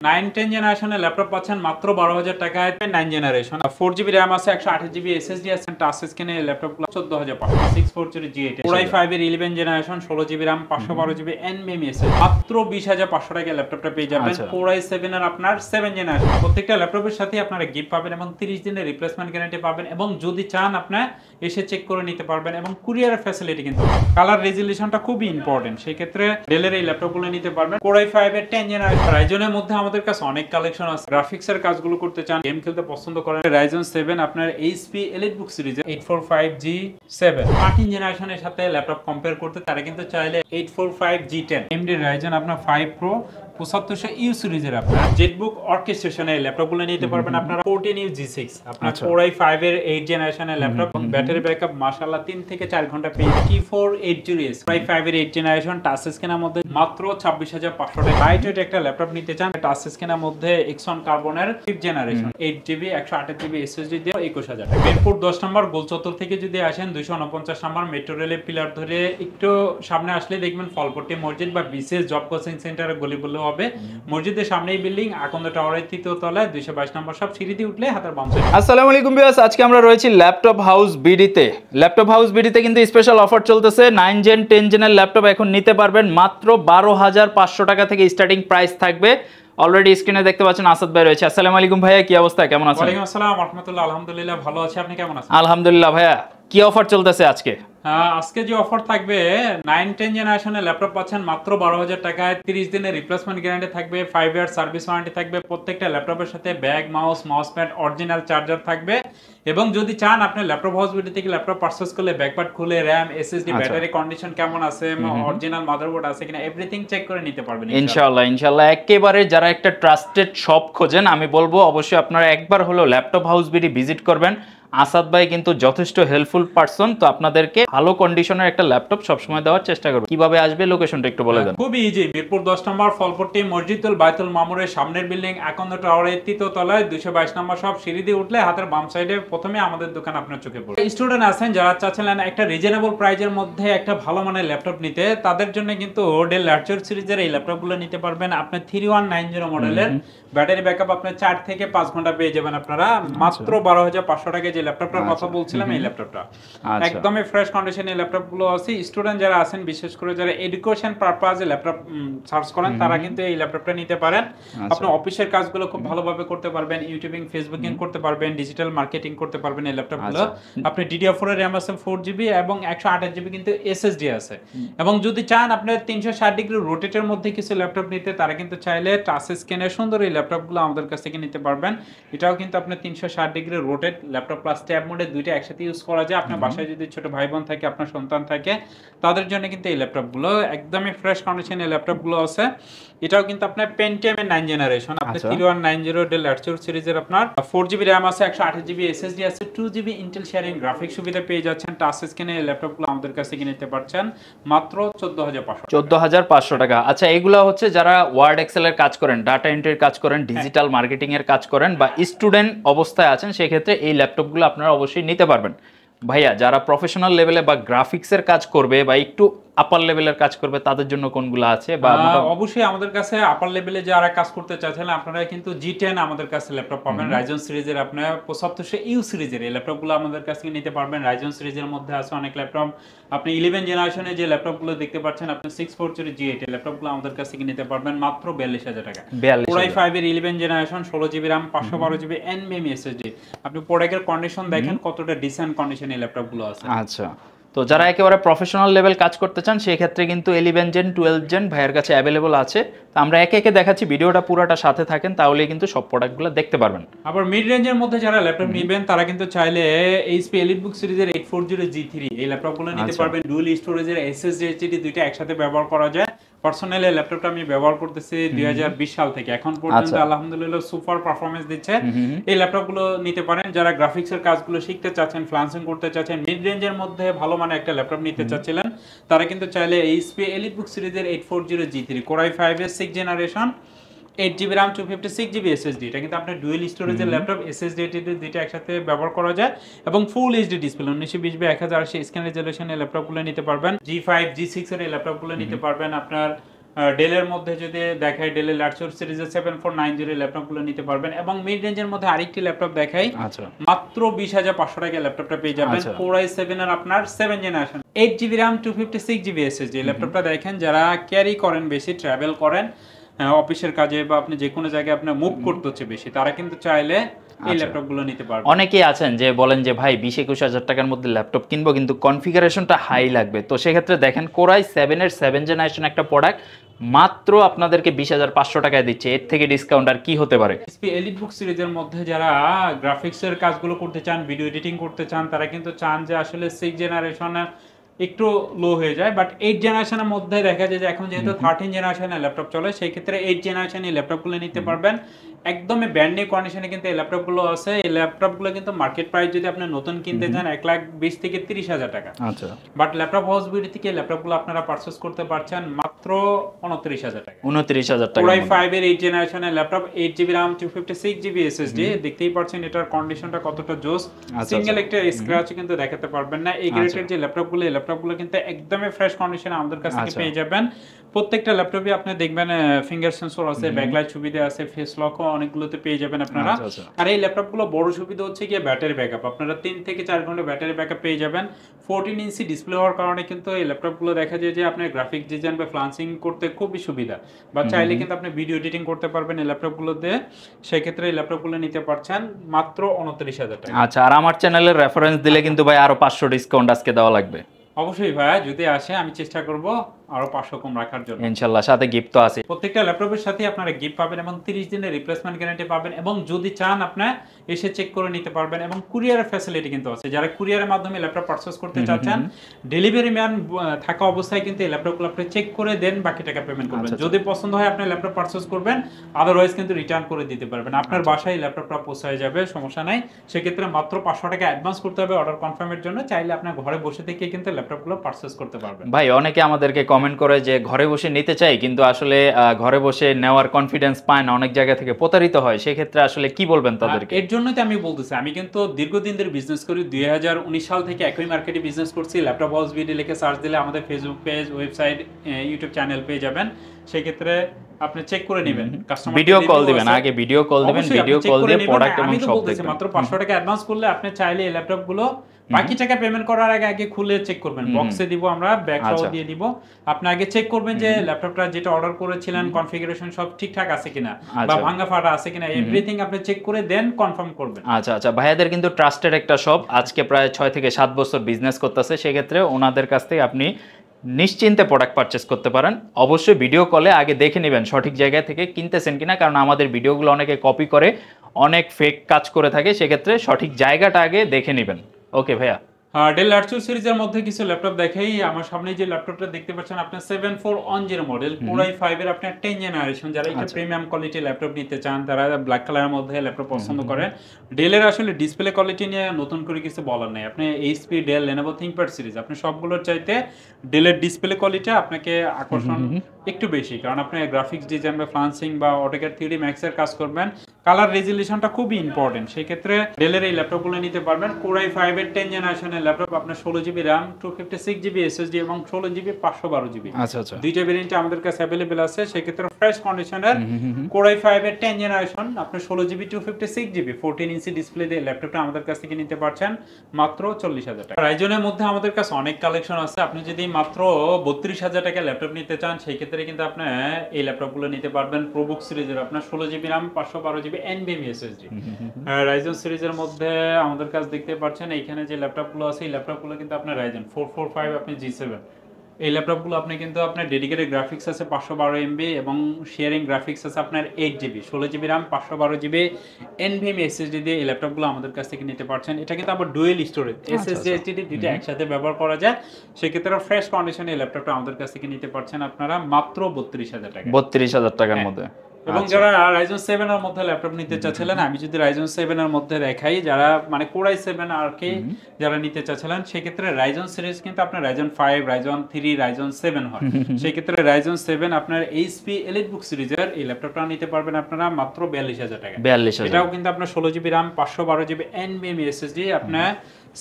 9-10 জেনারেশনের ল্যাপটপ পাচ্ছেন মাত্র 12,000 টাকায়। 9 জেনারেশন 4GB RAM আছে, 128GB SSD আছে, টাচ স্ক্রিনে ল্যাপটপগুলো 14,500 640 G8 Core i5 এর 11 generation 16GB RAM 512GB NVMe SSD মাত্র 20,500 টাকায় ল্যাপটপটা পেয়ে যাবেন। Core i7 এর আপনার 7 জেনারেশন প্রত্যেকটা ল্যাপটপের সাথে আপনারা গিফট পাবেন এবং 30 দিনের রিপ্লেসমেন্ট গ্যারান্টি পাবেন এবং যদি চান আপনি এসে চেক করে নিতে পারবেন এবং কুরিয়ারের ফ্যাসিলিটি কিন্তু কালার রেজোলিউশনটা খুবই ইম্পর্টেন্ট, সেই ক্ষেত্রে ডেলের এই ল্যাপটপগুলো নিতে পারবেন। Core i5 এর 10 জেনারেশন রাইজনের মধ্যে আমাদের কাছে অনেক কালেকশন আছে। গ্রাফিক্সের কাজগুলো করতে চান, গেম খেলতে পছন্দ করেন, Ryzen 7 আপনার HP EliteBook সিরিজে 845G7 13 জেনারেশনের সাথে ল্যাপটপ কম্পেয়ার করতে তারা কিন্তু চাইলে 845G10 AMD Ryzen আপনার 5 Pro 7500U সিরিজের আপনার জেটবুক অর্কেস্ট্রেশনের ল্যাপটপগুলো নিতে পারবেন আপনারা 14U G6 আপনার Core i5 এর 8 জেনারেশনের ল্যাপটপ এবং ব্যাটারি ব্যাকআপ মাশাআল্লাহ 3 থেকে 4 ঘন্টা পেয়ে T4 8GB Core i5 এর 8 জেনারেশন টাচ স্ক্রিনের মধ্যে মাত্র 26,500 টাকা। লাইটওয়েট একটা ল্যাপটপ নিতে চান টাচ স্ক্রিনের মধ্যে Exon কার্বনের 5th generation 8GB 128GB SSD দিয়ে 21,000 টাকা। মিরপুর 10 নম্বর গোলচত্বর থেকে যদি আসেন 249 নম্বর মেট্রো রেলের পিলার ধরে একটু সামনে আসলে দেখবেন ফলপট্টি মসজিদ বা বিশেষ জব কোচিং সেন্টারের গলি বলে হবে। মসজিদের সামনেই বিল্ডিং আকন্দ টাওয়ারের 3য় তলায় 222 নম্বর সব সিঁড়ি দিয়ে উঠলে হাতের বাম সাইডে। আসসালামু আলাইকুম ভিউয়ার্স, আজকে আমরা রয়েছি ল্যাপটপ হাউস বিডিতে। ল্যাপটপ হাউস বিডিতে কিন্তু স্পেশাল অফার চলতেছে। 9 জেন 10 জেনের ল্যাপটপ এখন নিতে পারবেন মাত্র 12,500 টাকা থেকে স্টার্টিং প্রাইস থাকবে। অলরেডি স্ক্রিনে দেখতে পাচ্ছেন আসাদ ভাই রয়েছে। আসসালামু আলাইকুম ভাইয়া, কি অবস্থা, কেমন আছেন? ওয়ালাইকুম আসসালাম ওয়া রাহমাতুল্লাহ, আলহামদুলিল্লাহ ভালো আছি, আপনি কেমন আছেন? আলহামদুলিল্লাহ ভাইয়া, কি অফার চলতেছে আজকে? আজকে যে অফার থাকবে 9-10 জেনারেশনের ল্যাপটপ পাচ্ছেন মাত্র 12,000 টাকায়। 30 দিনের রিপ্লেসমেন্ট গ্যারান্টি থাকবে, 5 ইয়ার সার্ভিস ওয়ারেন্টি থাকবে, প্রত্যেকটা ল্যাপটপের সাথে bag mouse pad original charger থাকবে এবং যদি চান আপনি ল্যাপটপ হাউস বিডি থেকে ল্যাপটপ পারচেজ করলে ব্যাকপার্ট খুলে RAM SSD ব্যাটারি কন্ডিশন কেমন আছে, অরিজিনাল মাদারবোর্ড আছে কিনা এভরিথিং চেক করে নিতে পারবেন ইনশাআল্লাহ। একেবারে যারা একটা ট্রাস্টেড শপ খোঁজেন, আমি বলবো অবশ্যই আপনারা একবার হলো ল্যাপটপ হাউস বিডি ভিজিট করবেন। আসাদ ভাই কিন্তু যথেষ্ট হেল্পফুল পারসন, তো আপনাদেরকে ভালো কন্ডিশনের একটা ল্যাপটপ সবসময় দেওয়ার চেষ্টা করব। কিভাবে আসবে লোকেশনটা একটু বলে দেন। খুবই ইজি, মিরপুর 10 নম্বর ফলপট্টি মসজিদুল বাইতুল মামুরের সামনের বিল্ডিং আকন্দ টাওয়ারের 3য় তলায় 222 নম্বর সব সিঁড়ি দিয়ে উঠলে হাতের বাম সাইডে প্রথমে আমাদের দোকান আপনার চোখে পড়বে। স্টুডেন্ট আছেন যারা চাচ্ছিলেন একটা রিজনেবল প্রাইজের মধ্যে একটা ভালো মানের ল্যাপটপ নিতে, তাদের জন্য কিন্তু ডেল ল্যাপটপ সিরিজের এই ল্যাপটপগুলো নিতে পারবেন। আপনি 3190 মডেলের ব্যাটারি ব্যাকআপ আপনি 4 থেকে 5 ঘন্টা পেয়ে যাবেন আপনারা মাত্র 12,500 টাকায়। যে ল্যাপটপটার কথা বলছিলাম এই ল্যাপটপটা একদমই ফ্রেশ কন্ডিশনে ল্যাপটপগুলো আছে। স্টুডেন্ট যারা আছেন বিশেষ করে যারা এডুকেশন পারপাসে ল্যাপটপ সার্চ করেন তারা কিন্তু এই ল্যাপটপটা নিতে পারেন। আপনি অফিসের কাজগুলো খুব ভালোভাবে করতে পারবেন, ইউটিউবিং ফেসবুকিং করতে পারবেন, ডিজিটাল মার্কেটিং করতে পারবেন এই ল্যাপটপগুলো। আপনি DDR4 এর RAM আছে 4GB এবং 128GB কিন্তু SSD আছে এবং যদি চান আপনি 360 ডিগ্রি রোটেটের মধ্যে কিছু ল্যাপটপ নিতে, তারা কিন্তু চাইলে টাচ স্ক্রিনের সুন্দর এই ল্যাপটপগুলো আমাদের কাছ থেকে নিতে পারবেন। এটাও কিন্তু আপনি 360 degree rotate laptop plus tab মোডে দুইটা একসাথে ইউজ করা যায়। আপনার বাসায় যদি ছোট ভাই বোন থাকে, আপনার সন্তান থাকে, তাদের জন্য কিন্তু এই ল্যাপটপগুলো একদমই ফ্রেশ কন্ডিশনে এই ল্যাপটপগুলো আছে। এটাও কিন্তু আপনার Pentium এর 9 জেনারেশন আপনি 3190 ডেল ল্যাপটপ সিরিজের আপনার 4GB RAM আছে, 128GB SSD আছে, 2GB ইন্টেল শেয়ারিং গ্রাফিক্স সুবিধা পেয়ে যাচ্ছেন। টাচ স্ক্রিনে এই ল্যাপটপগুলো আমাদের কাছ থেকে নিতে পারছেন মাত্র 14,500 টাকা। আচ্ছা, এগুলা হচ্ছে যারা ওয়ার্ড এক্সেল এর কাজ করেন, ডাটা এন্ট্রির কাজ করেন, ডিজিটাল মার্কেটিং এর কাজ করেন বা স্টুডেন্ট অবস্থায় আছেন, সেই ক্ষেত্রে এই ল্যাপটপগুলো আপনারা অবশ্যই নিতে পারবেন। ভাইয়া, যারা প্রফেশনাল লেভেলে বা গ্রাফিক্সের কাজ করবে বা একটু আপার লেভেলের কাজ করবে তাদের জন্য কোনগুলো আছে? বা অবশ্যই আমাদের কাছে আপার লেভেলে যারা কাজ করতে চাচ্ছেন আপনারা কিন্তু G10 আমাদের কাছে ল্যাপটপ পাবেন। Ryzen সিরিজের আপনার 7500U সিরিজের এই ল্যাপটপগুলো আমাদের কাছ থেকে নিতে পারবেন। Ryzen সিরিজের মধ্যে আছে অনেক ল্যাপটপ। আপনি 11 জেনারেশনে যে ল্যাপটপগুলো দেখতে পাচ্ছেন আপনি 640 G8 এই ল্যাপটপগুলো আমাদের কাছ থেকে নিতে পারবেন মাত্র 42,000 টাকা। Core i5 এর 11 generation 16GB RAM 512GB NVMe SSD। আপনি প্রোডাক্টের কন্ডিশন দেখেন কতটা ডিসেন্ট কন্ডিশনে এই ল্যাপটপগুলো আছে। আচ্ছা, তো যারা একেবারে প্রফেশনাল লেভেল কাজ করতে চান সেই ক্ষেত্রে কিন্তু 11 জেন 12 জেন ভাইয়ের কাছে অ্যাভেলেবল আছে। তো আমরা একে একে দেখাচ্ছি, ভিডিওটা পুরোটা সাথে থাকেন তাহলে কিন্তু সব প্রোডাক্টগুলো দেখতে পারবেন। আবার মিড রেঞ্জের মধ্যে যারা ল্যাপটপ নেবেন তারা কিন্তু চাইলে HP EliteBook সিরিজের 840G3 এই ল্যাপটপগুলো নিতে পারবেন। ডুয়াল স্টোরেজের SSD HDD দুইটা একসাথে ব্যবহার করা যায়। পার্সোনালি ল্যাপটপটা আমি ব্যবহার করতেছি 2020 সাল থেকে এখন পর্যন্ত আলহামদুলিল্লাহ সুপার পারফরম্যান্স দিচ্ছে। এই ল্যাপটপগুলো নিতে পারেন যারা গ্রাফিক্সের কাজগুলো শিখতে চাচ্ছেন, ফ্রিল্যান্সিং করতে চাচ্ছেন, মিড রেঞ্জের মধ্যে ভালো মানের একটা ল্যাপটপ নিতে চাচ্ছিলেন, তারা কিন্তু চাইলে HP EliteBook সিরিজের 840G3 Core i5 এর 6 generation 8GB RAM 256GB SSD এটা কিন্তু আপনার ডুয়াল স্টোরেজের ল্যাপটপ, SSD দুইটা একসাথে ব্যবহার করা যায় এবং full HD display 1920x1080 screen রেজোলিউশনের ল্যাপটপগুলো নিতে পারবেন। G5 G6 এর এই ল্যাপটপগুলো নিতে পারবেন আপনার ডেলের মধ্যে যদি দেখাই, ডেলের ল্যাপটপ সিরিজের 7490 ল্যাপটপগুলো নিতে পারবেন। এবং মিড রেঞ্জের মধ্যে আরেকটি ল্যাপটপ দেখাই, আচ্ছা মাত্র 20,500 টাকায় ল্যাপটপটা পেয়ে যাবেন। আচ্ছা। Core i7 এর আপনার 7 generation, 8GB RAM 256GB SSD। ল্যাপটপটা দেখেন, যারা ক্যারি করেন, বেশি ট্রাভেল করেন অফিসের কাজে, বা আপনি যে কোনো জায়গায় আপনার মুভ করতে হচ্ছে বেশি, তারা কিন্তু চাইলে এই ল্যাপটপগুলো নিতে পারবেন। অনেকেই আছেন যে বলেন যে ভাই 20-21 হাজার টাকার মধ্যে ল্যাপটপ কিনবো, কিন্তু কনফিগারেশনটা হাই লাগবে। তো সেক্ষেত্রে দেখেন Core i7 এর 7 জেনারেশন একটা প্রোডাক্ট মাত্র আপনাদেরকে 20,500 টাকায় দিচ্ছে। এর থেকে ডিসকাউন্ট আর কি হতে পারে? এসপি এলিটবুক সিরিজের মধ্যে যারা গ্রাফিক্সের কাজগুলো করতে চান, ভিডিও এডিটিং করতে চান, তারা কিন্তু চান যে আসলে 6 জেনারেশনের একটু লো হয়ে যায়, বাট 8 জেনারেশনের মধ্যে দেখা যায় যে এখন যেহেতু 13 জেনারেশনের ল্যাপটপ চলে, সেই ক্ষেত্রে 8 জেনারেশনের ল্যাপটপগুলো নিতে পারবেন। একদমই ব্র্যান্ড নিউ কন্ডিশনে কিন্তু এই ল্যাপটপগুলো আছে। এই ল্যাপটপগুলো কিন্তু মার্কেট প্রাইস যদি আপনি নতুন কিনতে চান 1,20,000 থেকে 30,000 টাকা, আচ্ছা, বাট ল্যাপটপ হাউস বিডি থেকে ল্যাপটপগুলো আপনারা পারচেজ করতে পারছেন মাত্র 29,000 টাকা। 29,000 টাকা। Core i5 এর 8 জেনারেশনের laptop, 8GB RAM 256GB SSD। দেখতেই পাচ্ছেন এটার কন্ডিশনটা কতটা জোস। সিঙ্গেল একটা স্ক্র্যাচ কিন্তু দেখাতে পারবেন না। এই গ্রেডের যে ল্যাপটপগুলো, এই ল্যাপটপগুলো কিন্তু একদমই ফ্রেশ কন্ডিশনে আমাদের কাছ থেকে পেয়ে যাবেন। প্রত্যেকটা ল্যাপটপে আপনি দেখবেন ফিঙ্গার সেন্সর আছে, ব্যাকলাইট সুবিধা আছে, ফেস লকও অনেকগুলোতে পেয়ে যাবেন আপনারা। আর এই ল্যাপটপগুলো বড় সুবিধা হচ্ছে কি ব্যাটারি ব্যাকআপ, আপনারা 3 থেকে 4 ঘন্টা ব্যাটারি ব্যাকআপ পেয়ে যাবেন। 14 ইঞ্চি ডিসপ্লে হওয়ার কারণে কিন্তু এই ল্যাপটপগুলো দেখা যায় যে আপনার গ্রাফিক্স ডিজাইন বা ফ্লান্সিং করতে খুবই সুবিধা, বা চাইলে কিন্তু আপনি ভিডিও এডিটিং করতে পারবেন এই ল্যাপটপগুলোতে। সেক্ষেত্রে এই ল্যাপটপগুলো নিতে পারছেন মাত্র 29,000 টাকা। আচ্ছা, আর আমার চ্যানেলের রেফারেন্স দিলে কিন্তু ভাই আরো 500 ডিসকাউন্ট আজকে দেওয়া লাগবে। অবশ্যই ভাইয়া, যদি আসে আমি চেষ্টা করব আরো 500 কম রাখার জন্য। ইনশাআল্লাহ, সাথে গিফট তো আছে। প্রত্যেকটা ল্যাপটপের সাথে আপনারা গিফট পাবেন এবং 30 দিনের রিপ্লেসমেন্ট গ্যারান্টি পাবেন, এবং যদি চান আপনি এসে চেক করে নিতে পারবেন। এবং কুরিয়ারের ফ্যাসিলিটি কিন্তু আছে, যারা কুরিয়ারের মাধ্যমে ল্যাপটপ পারচেজ করতে চাচ্ছেন, ডেলিভারি ম্যান থাকা অবস্থায় কিন্তু এই ল্যাপটপগুলো আপনি চেক করে দেন, বাকি টাকা পেমেন্ট করবেন। যদি পছন্দ হয় আপনি ল্যাপটপ পারচেজ করবেন, আদারওয়াইজ কিন্তু রিটার্ন করে দিতে পারবেন। আপনার বাসায় ল্যাপটপটা পৌঁছায় যাবে, সমস্যা নাই। সেক্ষেত্রে মাত্র 500 টাকা অ্যাডভান্স করতে হবে অর্ডার কনফার্মের জন্য। চাইলে আপনার ঘরে বসে থেকে কিন্তু ল্যাপটপগুলো পারচেজ করতে পারবেন। ভাই অনেকে আমাদেরকে কমেন্ট করে যে ঘরে বসে নিতে চাই, কিন্তু আসলে ঘরে বসে নেওয়ার কনফিডেন্স পায় না, অনেক জায়গা থেকে প্রতারিত হয়। সেক্ষেত্রে আসলে কি বলবেন তাদেরকে? এর জন্যই তো আমি বলতেছি, আমি কিন্তু দীর্ঘদিন ধরে বিজনেস করি। 2019 সাল থেকে একই মার্কেটে বিজনেস করছি। ল্যাপটপ হাউস বিডি লিখে সার্চ দিলে আমাদের Facebook page, website, YouTube channel পেয়ে যাবেন। সেক্ষেত্রে আপনি চেক করে নেবেন। কাস্টমার ভিডিও কল দিবেন, আগে ভিডিও কল দিবেন, ভিডিও কল দিয়ে প্রোডাক্ট এবং সব দেখবেন। মাত্র 500 টাকা অ্যাডভান্স করলে আপনি চাইলে এই ল্যাপটপগুলো বাকি টাকা পেমেন্ট করার আগে আগে খুলে চেক করবেন। বক্সে দিব আমরা, ব্যাগ সহ দিয়ে দিব। আপনি আগে চেক করবেন যে ল্যাপটপটা যেটা অর্ডার করেছিলেন কনফিগারেশন সব ঠিকঠাক আছে কিনা, বা ভাঙা ফাটা আছে কিনা, এভরিথিং আপনি চেক করে দেন কনফার্ম করবেন। আচ্ছা আচ্ছা, ভাইয়াদের কিন্তু ট্রাস্টেড একটা শপ, আজকে প্রায় 6 থেকে 7 বছর বিজনেস করতেছে। সেক্ষেত্রে ওনাদের কাছ থেকে আপনি নিশ্চিন্তে প্রোডাক্ট পারচেস করতে পারেন। অবশ্যই ভিডিও কলে আগে দেখে নেবেন সঠিক জায়গা থেকে কিনতেছেন কিনা, কারণ আমাদের ভিডিওগুলো অনেকে কপি করে অনেক ফেক কাজ করে থাকে। সেক্ষেত্রে সঠিক জায়গাটা আগে দেখে নেবেন। ওকে ভাইয়া, ডেল ল্যাপটপ সিরিজের মধ্যে কিছু ল্যাপটপ দেখাই। আমার সামনে যে ল্যাপটপটা দেখতে পাচ্ছেন আপনার 7410 মডেল, Core i5 এর আপনার 10 জেনারেশন। যারা একটা প্রিমিয়াম কোয়ালিটি ল্যাপটপ নিতে চান, তারা ব্ল্যাক কালারের মধ্যে ল্যাপটপ পছন্দ করেন। ডেলের আসলে ডিসপ্লে কোয়ালিটি নিয়ে নতুন করে কিছু বলার নাই। আপনি HP, Dell, Lenovo ThinkPad series, আপনি সবগুলোর চাইতে ডেলের ডিসপ্লে কোয়ালিটি আপনাকে আকর্ষণ একটু বেশি, কারণ আপনি গ্রাফিক্স ডিজাইন বা ফ্লান্সিং বা অটোক্যাড 3D ম্যাক্স এর কাজ করবেন। কালার রেজুলেশনটা খুবই ইম্পর্টেন্ট। সেই ক্ষেত্রে ডেলের এই ল্যাপটপগুলো নিতে পারবেন। Core i5 এর 10 জেনারেশনের ল্যাপটপ, আপনার 16GB RAM 256GB SSD এবং 16GB 512GB। আচ্ছা আচ্ছা, দুইটা ভেরিয়েন্ট আমাদের কাছে अवेलेबल আছে। সেই ক্ষেত্রে ফ্রেশ কন্ডিশনের Core i5 এর 10 জেনারেশন, আপনি 16GB 256GB 14 ইঞ্চি ডিসপ্লে দিয়ে ল্যাপটপটা আমাদের কাছ থেকে নিতে পারছেন মাত্র 40,000 টাকা। রাইজনের মধ্যে আমাদের কাছে অনেক কালেকশন আছে। আপনি যদি মাত্র 32,000 টাকা ল্যাপটপ নিতে চান, সেই ক্ষেত্রে কিন্তু আপনি এই ল্যাপটপগুলো নিতে পারবেন। প্রোবুক সিরিজের আপনার 16GB RAM 512GB NVMe SSD। Ryzen সিরিজের মধ্যে আমাদের কাছে দেখতে পাচ্ছেন এইখানে যে ল্যাপটপগুলো আছে, এই ল্যাপটপগুলো কিন্তু আপনার রাইজন 445 আপনি G7। এই ল্যাপটপগুলো আপনি কিন্তু আপনার ডেডিকেটেড গ্রাফিক্স আছে 512 MB এবং শেয়ারিং গ্রাফিক্স আছে আপনার 8GB, 16GB RAM 512GB NVMe SSD দিয়ে এই ল্যাপটপগুলো আমাদের কাছ থেকে নিতে পারছেন। এটা কিন্তু আবার ডুয়েল স্টোরেজ, SSD HDD দুইটা একসাথে ব্যবহার করা যায়। সেক্ষেত্রে ফ্রেশ কন্ডিশনে এই ল্যাপটপটা আমাদের কাছ থেকে নিতে পারছেন আপনারা মাত্র 32,000 টাকা। 32,000 টাকার মধ্যে। এবং যারা Ryzen 7 এর মধ্যে ল্যাপটপ নিতে চাচ্ছিলেন, আমি যদি Ryzen 7 এর মধ্যে দেখাই, যারা মানে Core i7 আর কি যারা নিতে চাচ্ছিলেন, সেই ক্ষেত্রে Ryzen সিরিজ কিন্তু আপনার Ryzen 5, Ryzen 3, Ryzen 7 হয়। সেই ক্ষেত্রে Ryzen 7 আপনার HP EliteBook সিরিজের এই ল্যাপটপটা নিতে পারবেন আপনারা মাত্র 42,000 টাকা। 42,000। এটাও কিন্তু আপনার 16GB RAM 512GB NVMe SSD, আপনার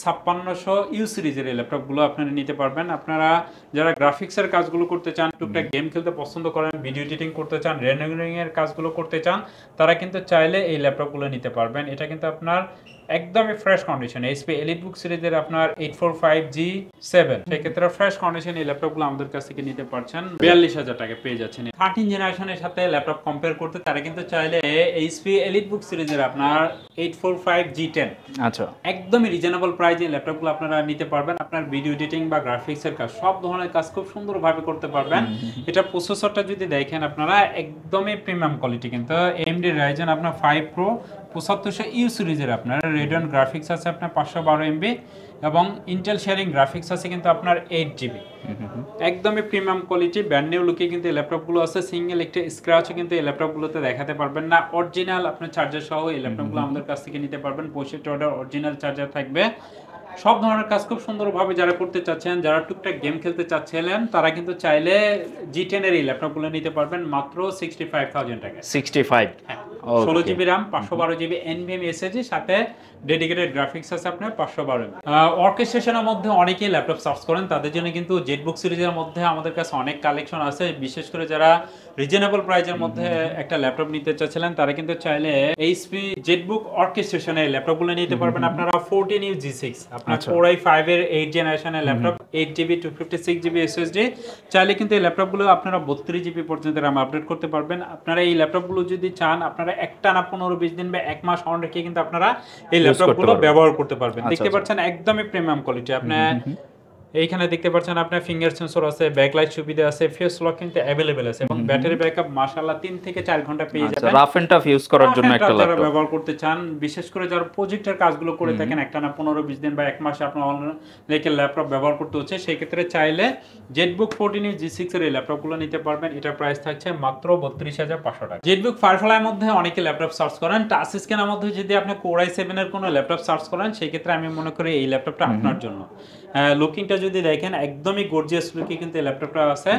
5600 ইউ সিরিজের এই ল্যাপটপগুলো আপনারা নিতে পারবেন। আপনারা যারা গ্রাফিক্সের কাজগুলো করতে চান, টুকটাক গেম খেলতে পছন্দ করেন, ভিডিও এডিটিং করতে চান, রেন্ডারিং এর কাজগুলো করতে চান, তারা কিন্তু চাইলে এই ল্যাপটপগুলো নিতে পারবেন। এটা কিন্তু আপনার একদমই ফ্রেশ কন্ডিশন, এইচপি এলিটবুক সিরিজের আপনার 845G7, সেক্ষেত্রে ফ্রেশ কন্ডিশন এই ল্যাপটপগুলো আমাদের কাছ থেকে নিতে পারছেন 42000 টাকা পেয়ে যাচ্ছেন। 13 জেনারেশনের সাথে ল্যাপটপ কম্পেয়ার করতে তারা কিন্তু চাইলে এইচপি এলিটবুক সিরিজের আপনার 845G10 আচ্ছা একদমই রিজনেবল প্রাইসে ল্যাপটপগুলো আপনারা নিতে পারবেন। আপনার ভিডিও এডিটিং বা গ্রাফিক্সের কাজ সব ধরনের কাজ খুব সুন্দরভাবে করতে পারবেন। এটা প্রসেসরটা যদি দেখেন আপনারা একদমই প্রিমিয়াম কোয়ালিটি, কিন্তু AMD Ryzen আপনার 5 Pro 7500 ইউ সিরিজের আপনার রেডিয়ন গ্রাফিক্স আছে আপনার 512 MB এবং ইন্টেল শেয়ারিং গ্রাফিক্স আছে কিন্তু আপনার 8GB। একদমই প্রিমিয়াম কোয়ালিটি, ব্র্যান্ড নিউ লুকে কিন্তু এই ল্যাপটপগুলো আছে। সিঙ্গেল একটা স্ক্র্যাচও কিন্তু এই ল্যাপটপগুলোতে দেখাতে পারবেন না। অরিজিনাল আপনার চার্জার সহ এই ল্যাপটপগুলো আমাদের কাছ থেকে নিতে পারবেন। 65 ওয়াটের অরিজিনাল চার্জার থাকবে। সব ধরনের কাজ খুব সুন্দরভাবে যারা করতে চাচ্ছেন, যারা টুকটাক গেম খেলতে চাচ্ছিলেন, তারা কিন্তু চাইলে G10 এর এই ল্যাপটপগুলো নিতে পারবেন মাত্র 65000 টাকা। 65 16GB RAM 512GB NVMe SSD সাথে ডেডিকেটেড গ্রাফিক্স আছে আপনার 512 MB। অর্কেস্ট্রেশনের মধ্যে অনেকেই ল্যাপটপ সার্চ করেন, তাদের জন্য কিন্তু জেটবুক সিরিজের মধ্যে আমাদের কাছে অনেক কালেকশন আছে। বিশেষ করে যারা রিজনেবল প্রাইসের মধ্যে একটা ল্যাপটপ নিতে চাচ্ছিলেন, তারা কিন্তু চাইলে এইচপি জেটবুক অর্কেস্ট্রেশনের ল্যাপটপগুলো নিতে পারবেন। আপনারা 14U G6 আপনার Core i5 এর 8 জেনারেশনের ল্যাপটপ, 8GB 256GB SSD, চাইলে কিন্তু এই ল্যাপটপগুলো আপনারা 32GB পর্যন্ত RAM আপডেট করতে পারবেন। আপনারা এই ল্যাপটপগুলো যদি চান, আপনারা একটানা 15-20 দিন বা এক মাস অন রেখে কিন্তু আপনারা এই ল্যাপটপগুলো ব্যবহার করতে পারবেন। দেখতে পাচ্ছেন একদমই প্রিমিয়াম কোয়ালিটি। আপনার এইখানে দেখতে পাচ্ছেন আপনার ফিঙ্গার সেন্সর আছে, ব্যাকলাইট সুবিধা আছে, ফেস লক কিন্তু अवेलेबल আছে এবং ব্যাটারি ব্যাকআপ মাশাআল্লাহ 3 থেকে 4 ঘন্টা পেয়ে যাবেন। রাফ এন্ড টাফ ইউজ করার জন্য একটা যারা ল্যাপটপ ব্যবহার করতে চান, বিশেষ করে যারা প্রজেক্টের কাজগুলো করে থাকেন, একটানা 15-20 দিন বা এক মাসে আপনার অনলাইন ল্যাপটপ ব্যবহার করতে হচ্ছে, সেই ক্ষেত্রে চাইলে জেটবুক 14U G6 এর এই ল্যাপটপগুলো নিতে পারবেন। এটা প্রাইস থাকছে মাত্র 32500 টাকা। জেটবুক ফায়ারফ্লাইয়ের মধ্যে অনেকে ল্যাপটপ সার্চ করেন, টাচ স্ক্রিনের মধ্যে যদি আপনি Core i7 এর কোনো ল্যাপটপ সার্চ করেন, সেই ক্ষেত্রে আমি মনে করি এই ল্যাপটপটা আপনার জন্য। লুকিংটা যদি দেখেন একদমই গর্জিয়াস লুকে কিন্তু এই ল্যাপটপটা আছে।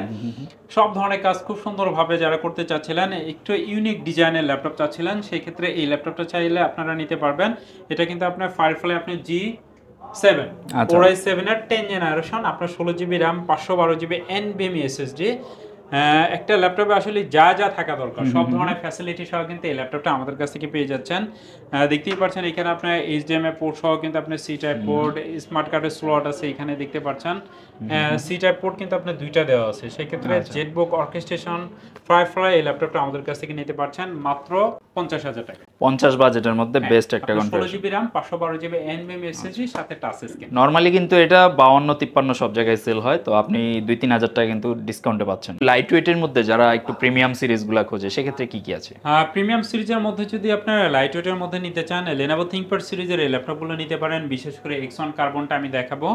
সব ধরনের কাজ খুব সুন্দরভাবে যারা করতে চাচ্ছিলেন, একটু ইউনিক ডিজাইনের ল্যাপটপ চাচ্ছিলেন, সেই ক্ষেত্রে এই ল্যাপটপটা চাইলে আপনারা নিতে পারবেন। এটা কিন্তু আপনার ফায়ারফ্লাই আপনি G7 Core i7 এর 10 জেনারেশন, আপনার 16GB RAM 512GB NVMe SSD। একটা ল্যাপটপে আসলে যা যা থাকা দরকার সব ধরনের ফ্যাসিলিটি সহ কিন্তু এই ল্যাপটপটা আমাদের কাছ থেকে পেয়ে যাচ্ছেন। দেখতেই পাচ্ছেন এখানে আপনার HDMI পোর্ট সহ কিন্তু আপনার সি টাইপ পোর্ট, স্মার্ট কার্ডের স্লট আছে এখানে দেখতে পাচ্ছেন। সি টাইপ পোর্ট কিন্তু আপনার দুইটা দেওয়া আছে। সেই ক্ষেত্রে জেটবুক অর্কেস্ট্রেশন ফায়ারফ্লাই এই ল্যাপটপটা আমাদের কাছ থেকে নিতে পারছেন মাত্র 50000 টাকা। 50 বাজেটের মধ্যে বেস্ট একটা configuration. 16GB RAM 512GB NVMe SSD সাথে টাচ স্ক্রিন। নরমালি কিন্তু এটা 52-53 সব জায়গায় সেল হয়, তো আপনি 2-3000 টাকা কিন্তু ডিসকাউন্টে পাচ্ছেন। লাইট ওয়েটের মধ্যে যারা একটু প্রিমিয়াম সিরিজগুলো খোঁজে, সেক্ষেত্রে কি কি আছে? প্রিমিয়াম সিরিজের মধ্যে যদি আপনারা লাইট ওয়েটের মধ্যে নিতে চান, Lenovo ThinkPad সিরিজের এই ল্যাপটপগুলো নিতে পারেন। বিশেষ করে X1 কার্বনটা আমি দেখাবো।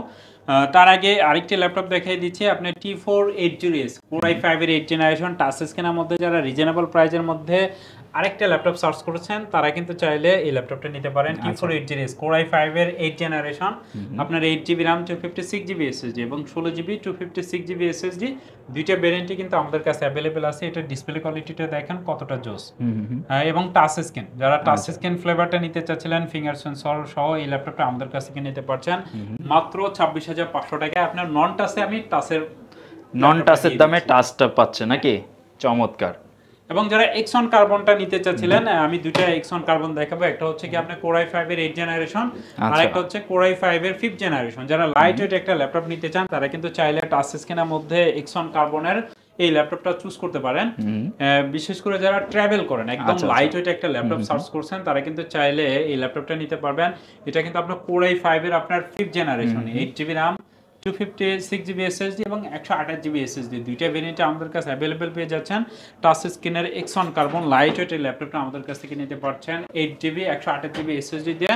তার আগে আরেকটি ল্যাপটপ দেখাই দিচ্ছি, আপনার T480S Core i5 এর 8 জেনারেশন, টাচ স্ক্রিনের মধ্যে যারা রিজনেবল প্রাইসের মধ্যে আরেকটা ল্যাপটপ সার্চ করেছেন, তারা কিন্তু চাইলে এই ল্যাপটপটা নিতে পারেন। T480S Core i5 এর 8 জেনারেশন, আপনার 8GB RAM 256GB SSD এবং 16GB 256GB SSD, দুইটা ভেরিয়েন্টই কিন্তু আমাদের কাছে अवेलेबल আছে। এটা ডিসপ্লে কোয়ালিটিটা দেখেন কতটা জোস, এবং টাচ স্ক্রিন, যারা টাচ স্ক্রিন ফ্লেভারটা নিতে চাচ্ছিলেন ফিঙ্গার সেন্সর সহ এই ল্যাপটপটা আমাদের কাছ থেকে নিতে পারছেন মাত্র 26500 টাকায়। আপনার নন টাচে আমি টাচের দামে টাচটা পাচ্ছে নাকি? চমৎকার। এবং যারা X1 কার্বনটা নিতে চাচ্ছিলেন, আমি দুইটা X1 কার্বন দেখাবো। একটা হচ্ছে কি আপনার Core i5 এর 8 জেনারেশন, আর একটা হচ্ছে Core i5 এর 5th জেনারেশন। যারা লাইট ওয়েট একটা ল্যাপটপ নিতে চান, তারা কিন্তু চাইলে টাচ স্ক্রিনের মধ্যে X1 কার্বনের এই ল্যাপটপটা চুজ করতে পারেন। বিশেষ করে যারা ট্রাভেল করেন, একদম লাইট ওয়েট একটা ল্যাপটপ সার্চ করছেন, তারা কিন্তু চাইলে এই ল্যাপটপটা নিতে পারবেন। এটা কিন্তু আপনার Core i5 এর আপনার 5th generation, 8GB RAM 256GB SSD এবং 128GB SSD, দুইটা ভেরিয়েন্টে আমাদের কাছে अवेलेबल পেয়ে যাচ্ছেন। টাচ স্ক্রিনের X1 কার্বন লাইট ওয়েট এই ল্যাপটপটা আমাদের কাছ থেকে নিতে পারছেন 8GB 128GB SSD দিয়ে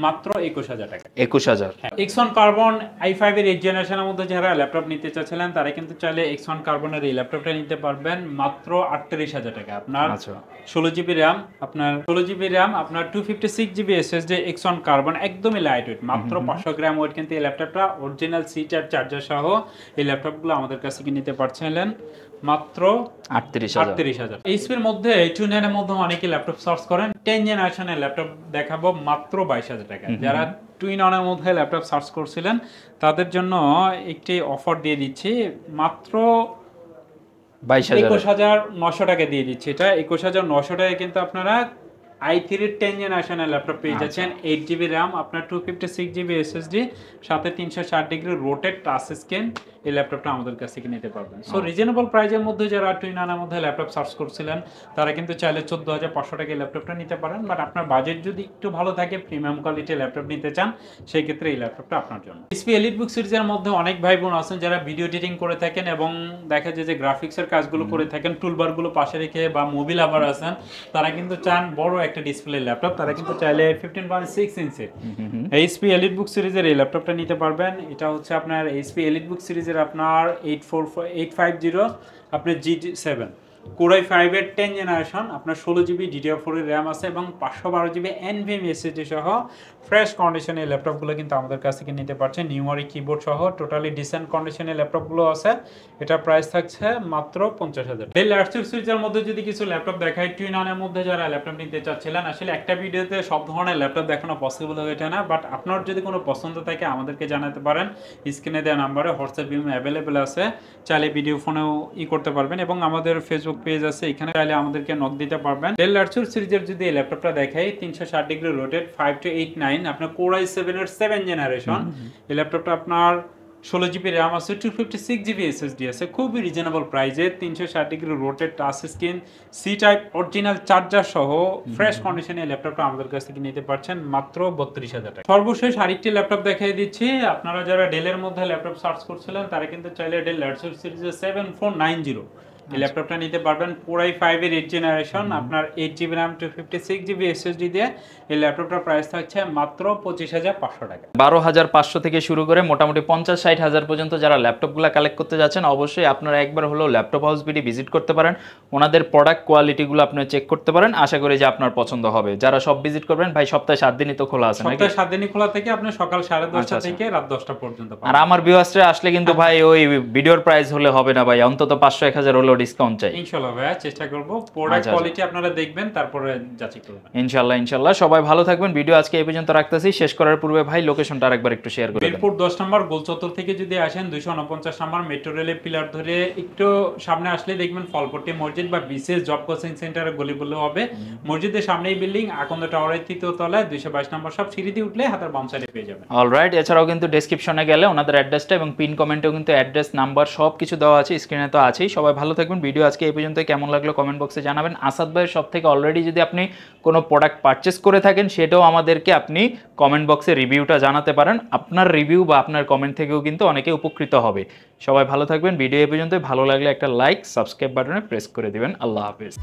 মাত্র 21000 টাকা। 21000। X1 কার্বন i5 এর 8 জেনারেশনের মধ্যে যারা ল্যাপটপ নিতে চাচ্ছিলেন, তারা কিন্তু চাইলে X1 কার্বনের এই ল্যাপটপটা নিতে পারবেন মাত্র 38000 টাকা। আপনার 16GB RAM, আপনার 256GB SSD X1 কার্বন, একদমই লাইট ওয়েট, মাত্র 500 গ্রাম ওয়েট কিন্তু এই ল্যাপটপটা। অরিজিনাল সি টাইপ চার্জার সহ এই ল্যাপটপগুলো আমাদের কাছে কি নিতে পারছিলেন মাত্র 38,000। এইচপির মধ্যে 2 এর মধ্যে অনেকে ল্যাপটপ সার্চ করেন, 10 জেনারেশনের ল্যাপটপ দেখাবো মাত্র 22,000 টাকা। যারা 2 এর মধ্যে ল্যাপটপ সার্চ করছিলেন তাদের জন্য একটি অফার দিয়ে দিচ্ছি, মাত্র 21,900 টাকা দিয়ে দিচ্ছি। এটা 21,900 টাকা কিন্তু আপনারা i3 10 জেনারেশনের ল্যাপটপ পেয়ে যাচ্ছেন, 8GB র্যাম, আপনার 256GB SSD, সাথে 360 ডিগ্রি রোটেট টাচ স্ক্রিন। এই ল্যাপটপটা আমাদের কাছ থেকে নিতে পারবেন। সো রিজনেবল প্রাইজের মধ্যে যারা 2 মধ্যে ল্যাপটপ সার্চ করছিলেন তারা কিন্তু চাইলে 14,500 টাকায় ল্যাপটপটা নিতে পারেন। বাট আপনার বাজেট যদি একটু ভালো থাকে, প্রিমিয়াম কোয়ালিটির ল্যাপটপ নিতে চান, সেই ক্ষেত্রে এই ল্যাপটপটা আপনার জন্য। এইচপি এলিটবুক সিরিজের মধ্যে অনেক ভাই বোন আছেন যারা ভিডিও এডিটিং করে থাকেন এবং দেখা যায় যে গ্রাফিক্সের কাজগুলো করে থাকেন, টুলবারগুলো পাশে রেখে বা মোবাইল আবার আছেন, তারা কিন্তু চান বড় একটা ডিসপ্লে ল্যাপটপ, তারা কিন্তু চাইলে 15.6 ইঞ্চি এইচপি এলিটবুক সিরিজের এই ল্যাপটপটা নিতে পারবেন। এটা হচ্ছে আপনার এইচপি এলিটবুক সিরিজের আপনার 850 আপনার G7 Core i5 এর 10 জেনারেশন, আপনার 16GB DDR4 এর র্যাম আছে এবং 512GB NVMe SSD সহ ফ্রেশ কন্ডিশনের ল্যাপটপগুলো কিন্তু আমাদের কাছ থেকে নিতে পারছেন। নিউমারিক কিবোর্ড সহ টোটালি ডিসেন্ট কন্ডিশনের ল্যাপটপগুলো আছে। এটা প্রাইস থাকছে মাত্র 50,000। ডেল ল্যাপটপ সিরিজের মধ্যে যদি কিছু ল্যাপটপ দেখাই, 2 এর মধ্যে যারা ল্যাপটপ নিতে চাচ্ছিলেন, আসলে একটা ভিডিওতে সব ধরনের ল্যাপটপ দেখানো পসিবল হয়ে ওঠে না, বাট আপনার যদি কোনো পছন্দ থাকে আমাদেরকে জানাতে পারেন। স্ক্রিনে দেওয়া নাম্বারে হোয়াটসঅ্যাপ ইমেল অ্যাভেলেবেল আছে, চাইলে ভিডিও ফোনেও করতে পারবেন এবং আমাদের ফেসবুক পেজ আছে, এখানে চাইলে আমাদেরকে নক দিতে পারবেন। ডেল ল্যাপটপ সিরিজের যদি এই ল্যাপটপটা দেখাই, 360 ডিগ্রি রোটেট 5-8-9 আপনার Core i7 এর 7 জেনারেশন। এই ল্যাপটপটা আপনার 16GB র্যাম আছে, 256GB SSD আছে, খুবই রিজনেবল প্রাইসে, 360 degree rotate touch screen, C type original charger সহ ফ্রেশ কন্ডিশনে ল্যাপটপটা আমাদের কাছ থেকে নিতে পারছেন মাত্র 32,000 টাকা। সর্বশেষ আরেকটি ল্যাপটপ দেখিয়ে দিচ্ছি। আপনারা যারা ডেলের মধ্যে ল্যাপটপ সার্চ করছিলেন তারা কিন্তু চাইলে ডেল ল্যাপটপ সিরিজের 7490 এই ল্যাপটপটা নিতে পারবেন। Core i5 এর 8 জেনারেশন, আপনার 8GB র্যাম, 256GB SSD দিয়ে এই ল্যাপটপটার প্রাইস থাকছে মাত্র 25,500 টাকা। 12,500 থেকে শুরু করে মোটামুটি 50-60 হাজার পর্যন্ত যারা ল্যাপটপগুলো কালেক্ট করতে যাচ্ছেন, অবশ্যই আপনারা একবার হলেও ল্যাপটপ হাউস বিডি ভিজিট করতে পারেন। ওনাদের প্রোডাক্ট কোয়ালিটিগুলো আপনি চেক করতে পারেন, আশা করি যে আপনার পছন্দ হবে। যারা সব ভিজিট করবেন, ভাই সপ্তাহে 7 দিনই তো খোলা আছে নাকি? সপ্তাহে 7 দিনই খোলা থেকে আপনি সকাল 10:30 থেকে রাত 10টা পর্যন্ত পাবেন। আর আমার ভিউয়ার্সরা আসলে কিন্তু ভাই ওই ভিডিওর প্রাইস হলে হবে না ভাই, অন্তত 500-1000 হলেও ডিসকাউন্ট চাই। ইনশাআল্লাহ ভাইয়া চেষ্টা করব, প্রোডাক্ট কোয়ালিটি আপনারা দেখবেন তারপরে যাচাই করবেন। ইনশাআল্লাহ সবাই ভালো থাকবেন। ভিডিও আজকে এই পর্যন্ত রাখতেছি। শেষ করার পূর্বে ভাই লোকেশনটা আরেকবার একটু শেয়ার করে দেন। মিরপুর 10 নম্বর গোল চত্বর থেকে যদি আসেন 249 নম্বর মেট্রো রেলের পিলার ধরে একটু সামনে আসলে দেখবেন ফলপট্টি মসজিদ বা বিসিএস জব কোচিং সেন্টারের গলি বললে হবে। মসজিদের সামনেই বিল্ডিং, আকন্দ টাওয়ারের 3য় তলায় 222 নম্বর সব সিঁড়ি দিয়ে উঠলে হাতের বাম সাইডে পেয়ে যাবেন। অলরাইট, এছাড়াও কিন্তু ডেসক্রিপশনে গেলে ওনাদের অ্যাড্রেসটা এবং পিন কমেন্টেও কিন্তু অ্যাড্রেস নাম্বার সব কিছু দেওয়া আছে, স্ক্রিনে তো আছেই। সবাই ভালো থাকবেন। ভিডিও আজকে এই পর্যন্ত কেমন লাগলো কমেন্ট বক্সে জানাবেন। আসাদ ভাইয়ের সব থেকে অলরেডি যদি আপনি কোনো প্রোডাক্ট পারচেস করে থাকেন, সেটাও আমাদেরকে আপনি কমেন্ট বক্সে রিভিউটা জানাতে পারেন। আপনার রিভিউ বা আপনার কমেন্ট থেকেও কিন্তু অনেকে উপকৃত হবে। সবাই ভালো থাকবেন। ভিডিও এই পর্যন্ত ভালো লাগলে একটা লাইক, সাবস্ক্রাইব বাটনে প্রেস করে দিবেন। আল্লাহ হাফেজ।